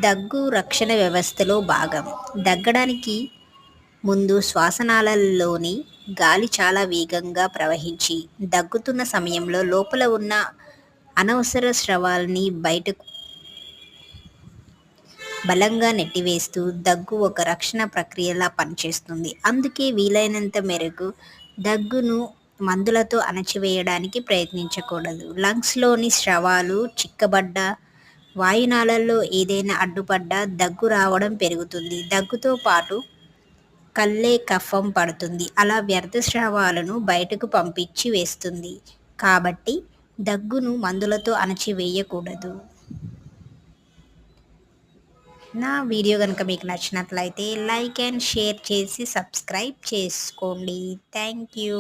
దగ్గు రక్షణ వ్యవస్థలో భాగం. దగ్గడానికి ముందు శ్వాసనాళాల్లోని గాలి చాలా వేగంగా ప్రవహించి, దగ్గుతున్న సమయంలో లోపల ఉన్న అనవసర స్రవాల్ని బయటకు బలంగా నెట్టివేస్తూ దగ్గు ఒక రక్షణ ప్రక్రియలా పనిచేస్తుంది. అందుకే వీలైనంత మేరకు దగ్గును మందులతో అణచివేయడానికి ప్రయత్నించకూడదు. లంగ్స్లోని స్రవాలు చిక్కబడ్డా, వాయునాళాల్లో ఏదైనా అడ్డుపడ్డా దగ్గు రావడం పెరుగుతుంది. దగ్గుతో పాటు కళ్ళే కఫం పడుతుంది. అలా వ్యర్థ స్రావాలను బయటకు పంపించి వేస్తుంది. కాబట్టి దగ్గును మందులతో అణచివేయకూడదు. నా వీడియో కనుక మీకు నచ్చినట్లయితే లైక్ అండ్ షేర్ చేసి సబ్స్క్రైబ్ చేసుకోండి. Thank you.